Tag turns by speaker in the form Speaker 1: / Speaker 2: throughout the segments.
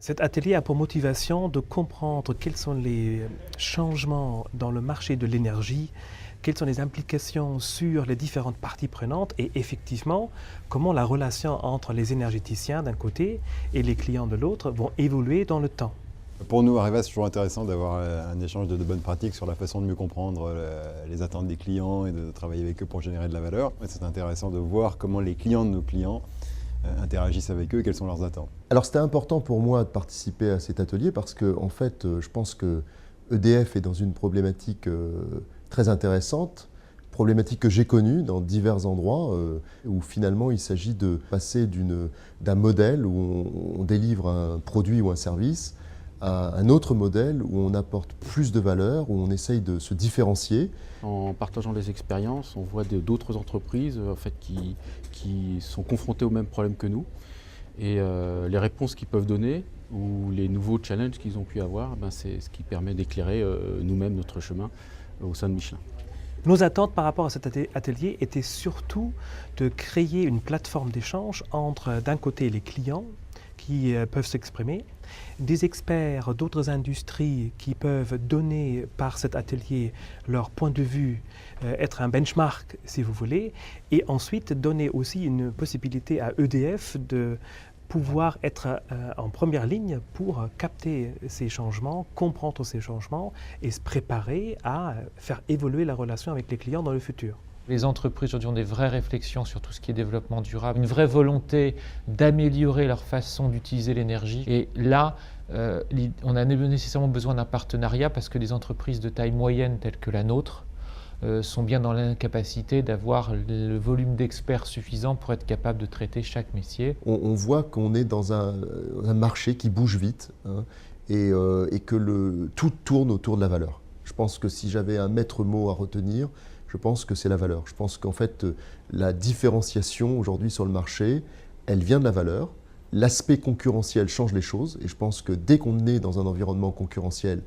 Speaker 1: Cet atelier a pour motivation de comprendre quels sont les changements dans le marché de l'énergie, quelles sont les implications sur les différentes parties prenantes et effectivement comment la relation entre les énergéticiens d'un côté et les clients de l'autre vont évoluer dans le temps.
Speaker 2: Pour nous, Areva, c'est toujours intéressant d'avoir un échange de bonnes pratiques sur la façon de mieux comprendre les attentes des clients et de travailler avec eux pour générer de la valeur. C'est intéressant de voir comment les clients de nos clients interagissent avec eux et quelles sont leurs attentes.
Speaker 3: Alors c'était important pour moi de participer à cet atelier parce que en fait, je pense que EDF est dans une problématique très intéressante, problématique que j'ai connue dans divers endroits où finalement il s'agit de passer d'un modèle où on délivre un produit ou un service à un autre modèle où on apporte plus de valeur, où on essaye de se différencier.
Speaker 4: En partageant les expériences, on voit d'autres entreprises en fait, qui sont confrontées aux mêmes problèmes que nous. Et les réponses qu'ils peuvent donner ou les nouveaux challenges qu'ils ont pu avoir, c'est ce qui permet d'éclairer nous-mêmes notre chemin au sein de Michelin.
Speaker 1: Nos attentes par rapport à cet atelier étaient surtout de créer une plateforme d'échange entre d'un côté les clients qui peuvent s'exprimer, des experts d'autres industries qui peuvent donner par cet atelier leur point de vue, être un benchmark si vous voulez, et ensuite donner aussi une possibilité à EDF de pouvoir être en première ligne pour capter ces changements, comprendre ces changements et se préparer à faire évoluer la relation avec les clients dans le futur.
Speaker 5: Les entreprises aujourd'hui ont des vraies réflexions sur tout ce qui est développement durable, une vraie volonté d'améliorer leur façon d'utiliser l'énergie. Et là, on a nécessairement besoin d'un partenariat parce que des entreprises de taille moyenne telles que la nôtre sont bien dans l'incapacité d'avoir le volume d'experts suffisant pour être capable de traiter chaque métier.
Speaker 3: On voit qu'on est dans un marché qui bouge vite et que tout tourne autour de la valeur. Je pense que si j'avais un maître mot à retenir, je pense que c'est la valeur. Je pense qu'en fait, la différenciation aujourd'hui sur le marché, elle vient de la valeur. L'aspect concurrentiel change les choses et je pense que dès qu'on est dans un environnement concurrentiel,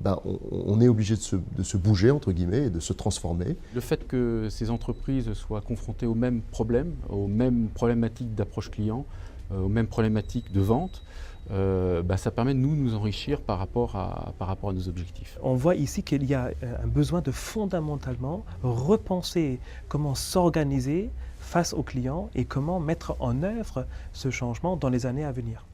Speaker 3: on est obligé de se bouger, entre guillemets, et de se transformer.
Speaker 4: Le fait que ces entreprises soient confrontées aux mêmes problèmes, aux mêmes problématiques d'approche client, aux mêmes problématiques de vente, ça permet de nous enrichir par rapport à nos objectifs.
Speaker 1: On voit ici qu'il y a un besoin de fondamentalement repenser comment s'organiser face aux clients et comment mettre en œuvre ce changement dans les années à venir.